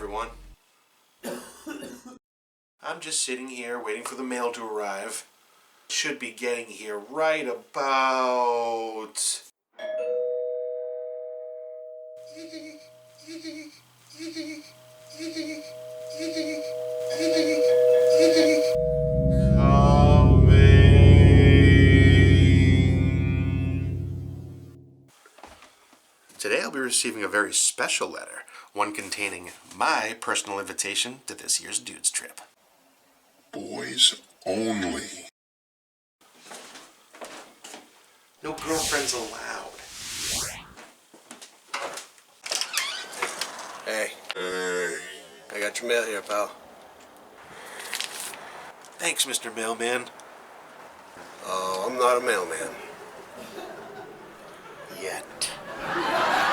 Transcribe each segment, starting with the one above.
everyone. I'm just sitting here waiting for the mail to arrive. Should be getting here right about... Today I'll be receiving a very special letter, one containing my personal invitation to this year's dudes trip. Boys only. No girlfriends allowed. Hey. I got your mail here, pal. Thanks, Mr. Mailman. Oh, I'm not a mailman. Yet. Come on.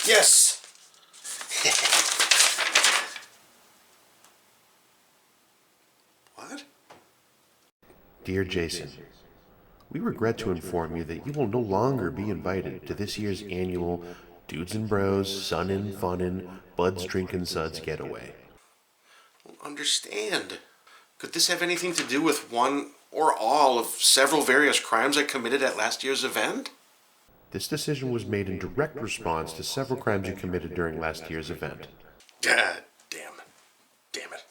Yes! What? Dear Jason, we regret to inform you that you will no longer be invited to this year's annual Dudes and Bros Sunnin' Funnin' Buds Drinkin' Suds getaway. Understand. Could this have anything to do with one or all of several various crimes I committed at last year's event? This decision was made in direct response to several crimes you committed during last year's event. Damn it.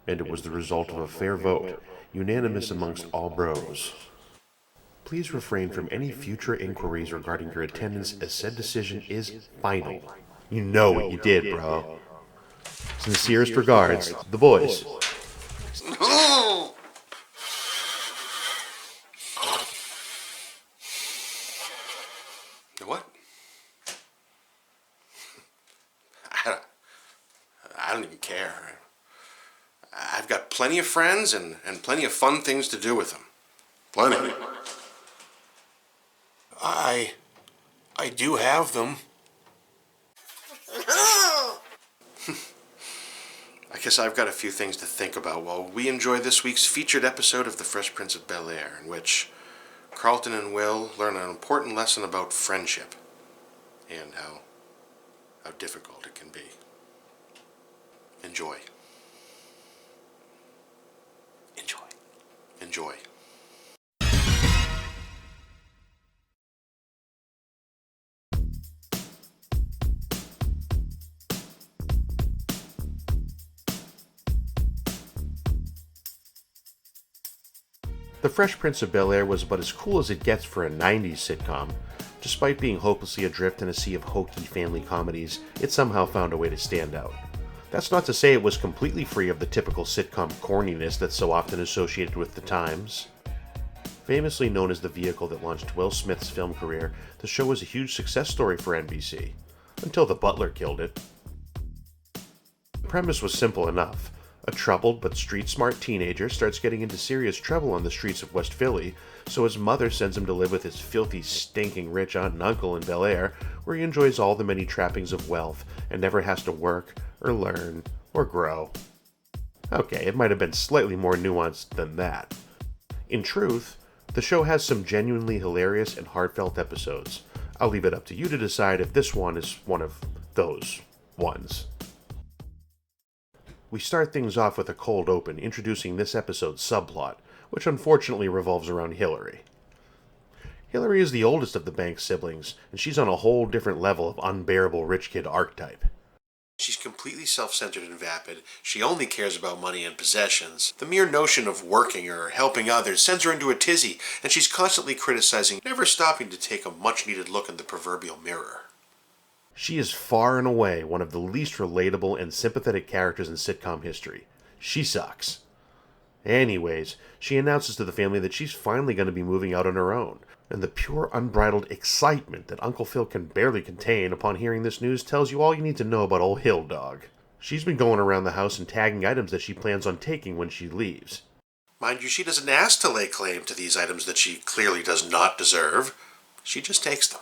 And it was the result of a fair vote, unanimous amongst all bros. Please refrain from any future inquiries regarding your attendance, as said decision is final. You know what you did, bro. Sincerest regards, the boys. No! What? I don't even care. I've got plenty of friends and plenty of fun things to do with them. Plenty. I do have them. I guess I've got a few things to think about while we enjoy this week's featured episode of The Fresh Prince of Bel-Air, in which Carlton and Will learn an important lesson about friendship and how difficult it can be. Enjoy. Enjoy. The Fresh Prince of Bel-Air was about as cool as it gets for a 90s sitcom. Despite being hopelessly adrift in a sea of hokey family comedies, it somehow found a way to stand out. That's not to say it was completely free of the typical sitcom corniness that's so often associated with the times. Famously known as the vehicle that launched Will Smith's film career, the show was a huge success story for NBC, until the butler killed it. The premise was simple enough. A troubled but street-smart teenager starts getting into serious trouble on the streets of West Philly, so his mother sends him to live with his filthy, stinking rich aunt and uncle in Bel-Air, where he enjoys all the many trappings of wealth and never has to work, or learn, or grow. Okay, it might have been slightly more nuanced than that. In truth, the show has some genuinely hilarious and heartfelt episodes. I'll leave it up to you to decide if this one is one of those ones. We start things off with a cold open introducing this episode's subplot, which unfortunately revolves around Hillary. Hillary is the oldest of the Banks siblings, and she's on a whole different level of unbearable rich kid archetype. She's completely self-centered and vapid. She only cares about money and possessions. The mere notion of working or helping others sends her into a tizzy, and she's constantly criticizing, never stopping to take a much-needed look in the proverbial mirror. She is far and away one of the least relatable and sympathetic characters in sitcom history. She sucks. Anyways, she announces to the family that she's finally going to be moving out on her own, and the pure unbridled excitement that Uncle Phil can barely contain upon hearing this news tells you all you need to know about old Hill Dog. She's been going around the house and tagging items that she plans on taking when she leaves. Mind you, she doesn't ask to lay claim to these items that she clearly does not deserve. she just takes them.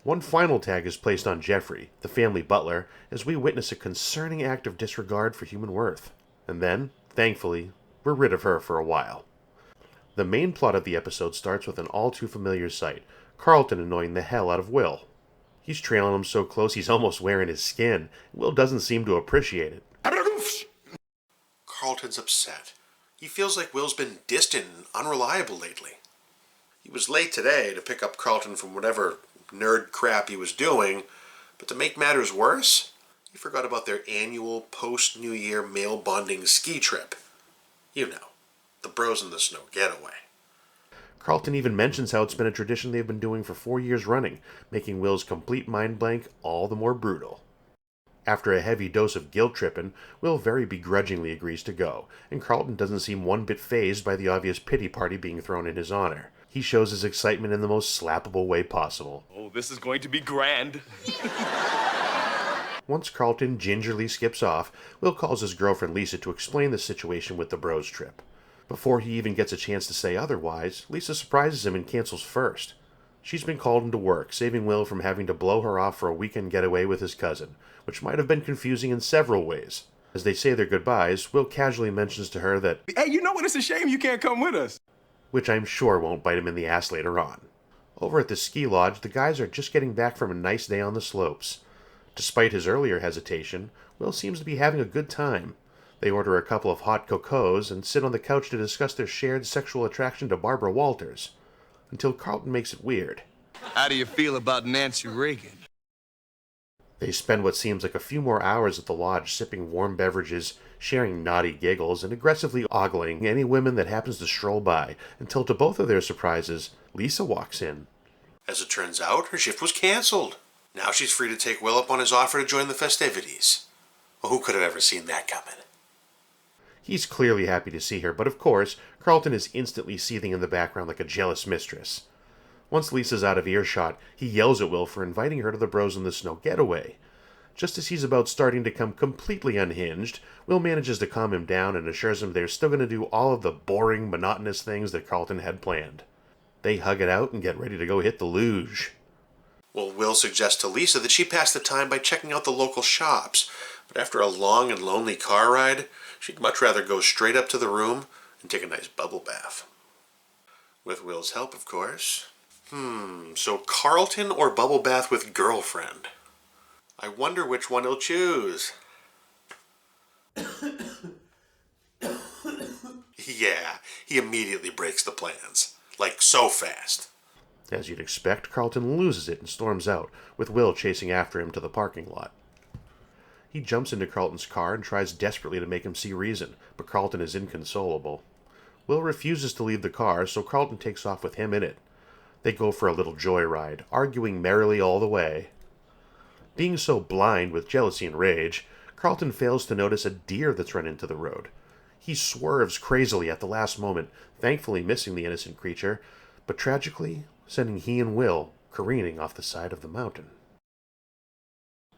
One final tag is placed on Jeffrey, the family butler, as we witness a concerning act of disregard for human worth. And then, thankfully, we're rid of her for a while. The main plot of the episode starts with an all-too-familiar sight, Carlton annoying the hell out of Will. He's trailing him so close he's almost wearing his skin. Will doesn't seem to appreciate it. Carlton's upset. He feels like Will's been distant and unreliable lately. He was late today to pick up Carlton from whatever nerd crap he was doing, but to make matters worse, he forgot about their annual post-New Year male bonding ski trip. You know, the Bros in the Snow getaway. Carlton even mentions how it's been a tradition they've been doing for 4 years running, making Will's complete mind blank all the more brutal. After a heavy dose of guilt-tripping, Will very begrudgingly agrees to go, and Carlton doesn't seem one bit fazed by the obvious pity party being thrown in his honor. He shows his excitement in the most slappable way possible. Oh, this is going to be grand. Once Carlton gingerly skips off, Will calls his girlfriend Lisa to explain the situation with the Bros trip. Before he even gets a chance to say otherwise, Lisa surprises him and cancels first. She's been called into work, saving Will from having to blow her off for a weekend getaway with his cousin, which might have been confusing in several ways. As they say their goodbyes, Will casually mentions to her that, Hey, you know what? It's a shame you can't come with us. which I'm sure won't bite him in the ass later on. Over at the ski lodge, the guys are just getting back from a nice day on the slopes. Despite his earlier hesitation, Will seems to be having a good time. They order a couple of hot cocos and sit on the couch to discuss their shared sexual attraction to Barbara Walters, until Carlton makes it weird. How do you feel about Nancy Reagan? They spend what seems like a few more hours at the lodge sipping warm beverages, sharing naughty giggles, and aggressively ogling any women that happens to stroll by, until to both of their surprises, Lisa walks in. As it turns out, her shift was cancelled. Now she's free to take Will up on his offer to join the festivities. Well, who could have ever seen that coming? He's clearly happy to see her, but of course, Carlton is instantly seething in the background like a jealous mistress. Once Lisa's out of earshot, he yells at Will for inviting her to the Bros in the Snow getaway. Just as he's about starting to come completely unhinged, Will manages to calm him down and assures him they're still going to do all of the boring, monotonous things that Carlton had planned. They hug it out and get ready to go hit the luge. Well, Will suggests to Lisa that she pass the time by checking out the local shops, but after a long and lonely car ride, she'd much rather go straight up to the room and take a nice bubble bath. With Will's help, of course. So Carlton or bubble bath with girlfriend? I wonder which one he'll choose. Yeah, he immediately breaks the plans. Like, so fast. As you'd expect, Carlton loses it and storms out, with Will chasing after him to the parking lot. He jumps into Carlton's car and tries desperately to make him see reason, but Carlton is inconsolable. Will refuses to leave the car, so Carlton takes off with him in it. They go for a little joyride, arguing merrily all the way. Being so blind with jealousy and rage, Carlton fails to notice a deer that's run into the road. He swerves crazily at the last moment, thankfully missing the innocent creature, but tragically sending he and Will careening off the side of the mountain.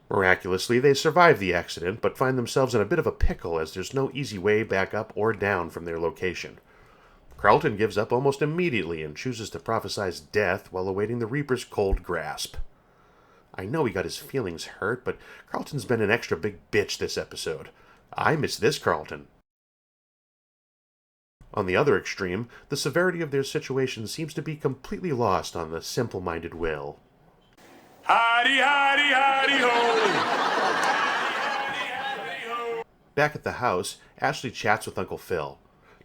Miraculously, they survive the accident, but find themselves in a bit of a pickle as there's no easy way back up or down from their location. Carlton gives up almost immediately and chooses to prophesize death while awaiting the Reaper's cold grasp. I know he got his feelings hurt, but Carlton's been an extra big bitch this episode. I miss this Carlton. On the other extreme, the severity of their situation seems to be completely lost on the simple-minded Will. Hidey, hidey, hidey, ho! Back at the house, Ashley chats with Uncle Phil.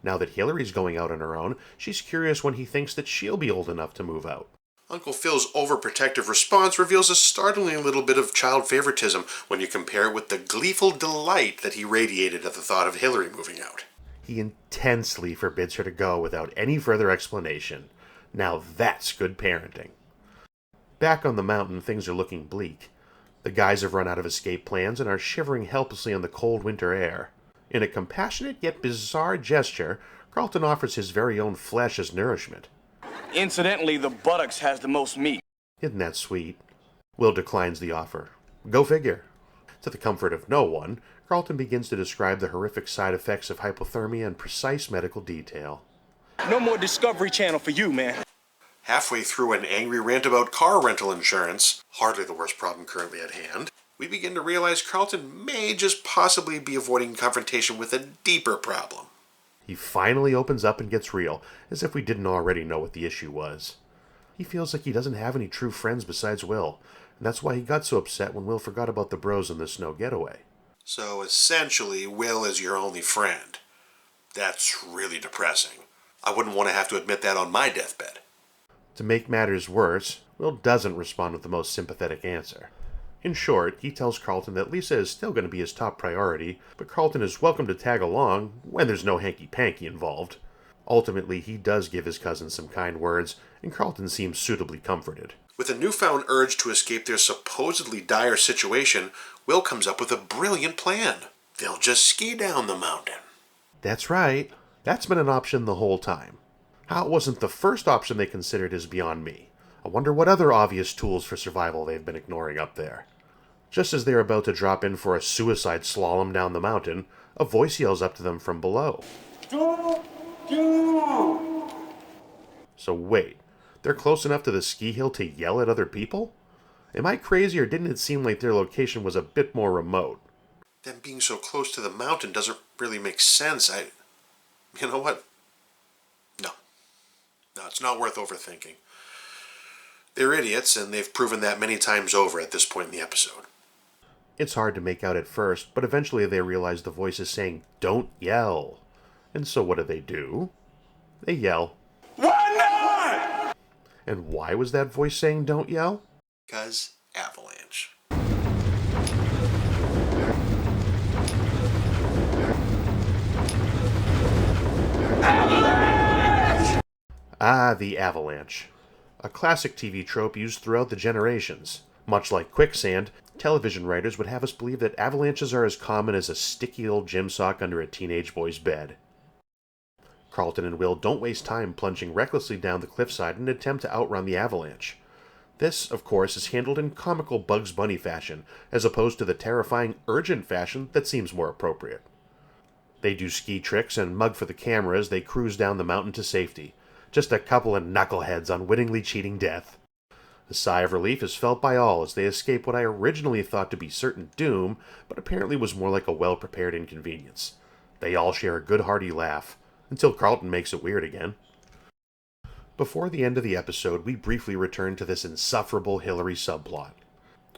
Now that Hillary's going out on her own, she's curious when he thinks that she'll be old enough to move out. Uncle Phil's overprotective response reveals a startling little bit of child favoritism when you compare it with the gleeful delight that he radiated at the thought of Hillary moving out. He intensely forbids her to go without any further explanation. Now that's good parenting. Back on the mountain, things are looking bleak. The guys have run out of escape plans and are shivering helplessly in the cold winter air. In a compassionate yet bizarre gesture, Carlton offers his very own flesh as nourishment. Incidentally, the buttocks has the most meat. Isn't that sweet? Will declines the offer. Go figure. To the comfort of no one, Carlton begins to describe the horrific side effects of hypothermia in precise medical detail. No more Discovery Channel for you, man. Halfway through an angry rant about car rental insurance, hardly the worst problem currently at hand, we begin to realize Carlton may just possibly be avoiding confrontation with a deeper problem. He finally opens up and gets real, as if we didn't already know what the issue was. He feels like he doesn't have any true friends besides Will, and that's why he got so upset when Will forgot about the bros in the snow getaway. So essentially, Will is your only friend. That's really depressing. I wouldn't want to have to admit that on my deathbed. To make matters worse, Will doesn't respond with the most sympathetic answer. In short, he tells Carlton that Lisa is still going to be his top priority, but Carlton is welcome to tag along when there's no hanky-panky involved. Ultimately, he does give his cousin some kind words, and Carlton seems suitably comforted. With a newfound urge to escape their supposedly dire situation, Will comes up with a brilliant plan. They'll just ski down the mountain. That's right. That's been an option the whole time. How it wasn't the first option they considered is beyond me. I wonder what other obvious tools for survival they've been ignoring up there. Just as they're about to drop in for a suicide slalom down the mountain, a voice yells up to them from below. So wait, they're close enough to the ski hill to yell at other people? Am I crazy, or didn't it seem like their location was a bit more remote? Them being so close to the mountain doesn't really make sense. You know what? No, it's not worth overthinking. They're idiots, and they've proven that many times over at this point in the episode. It's hard to make out at first, but eventually they realize the voice is saying, "Don't yell." And so what do? They yell. Why not? And why was that voice saying don't yell? 'Cause avalanche. Ah, the avalanche. A classic TV trope used throughout the generations. Much like quicksand, television writers would have us believe that avalanches are as common as a sticky old gym sock under a teenage boy's bed. Carlton and Will don't waste time plunging recklessly down the cliffside in an attempt to outrun the avalanche. This, of course, is handled in comical Bugs Bunny fashion, as opposed to the terrifying urgent fashion that seems more appropriate. They do ski tricks and mug for the camera as they cruise down the mountain to safety. Just a couple of knuckleheads unwittingly cheating death. A sigh of relief is felt by all as they escape what I originally thought to be certain doom, but apparently was more like a well-prepared inconvenience. They all share a good hearty laugh, until Carlton makes it weird again. Before the end of the episode, we briefly return to this insufferable Hillary subplot.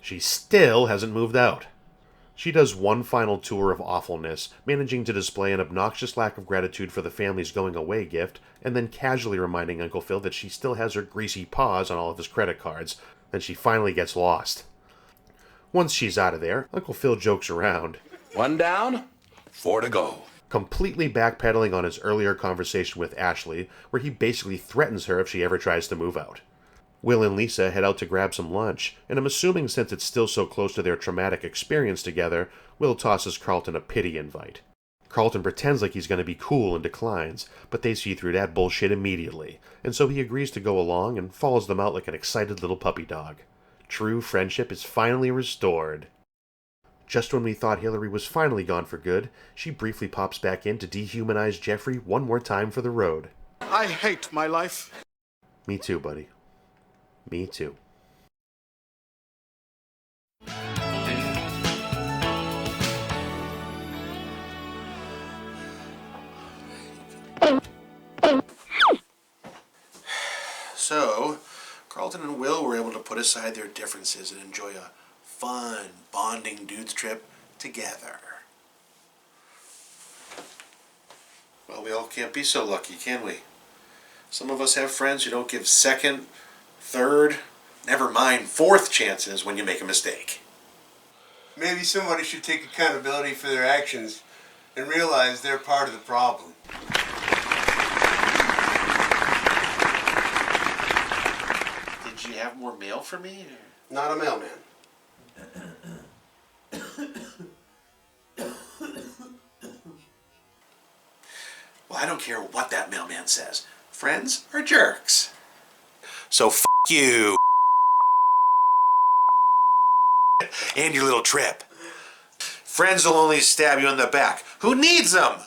She still hasn't moved out. She does one final tour of awfulness, managing to display an obnoxious lack of gratitude for the family's going-away gift, and then casually reminding Uncle Phil that she still has her greasy paws on all of his credit cards. Then she finally gets lost. Once she's out of there, Uncle Phil jokes around. 1 down, 4 to go. Completely backpedaling on his earlier conversation with Ashley, where he basically threatens her if she ever tries to move out. Will and Lisa head out to grab some lunch, and I'm assuming since it's still so close to their traumatic experience together, Will tosses Carlton a pity invite. Carlton pretends like he's going to be cool and declines, but they see through that bullshit immediately, and so he agrees to go along and follows them out like an excited little puppy dog. True friendship is finally restored. Just when we thought Hillary was finally gone for good, she briefly pops back in to dehumanize Jeffrey one more time for the road. I hate my life. Me too, buddy. Me too. So, Carlton and Will were able to put aside their differences and enjoy a fun, bonding dudes trip together. Well, we all can't be so lucky, can we? Some of us have friends who don't give second, third, never mind fourth chances when you make a mistake. Maybe somebody should take accountability for their actions and realize they're part of the problem. Did you have more mail for me? Not a mailman. Well, I don't care what that mailman says. Friends are jerks. So f*** you. And your little trip. Friends will only stab you in the back. Who needs them?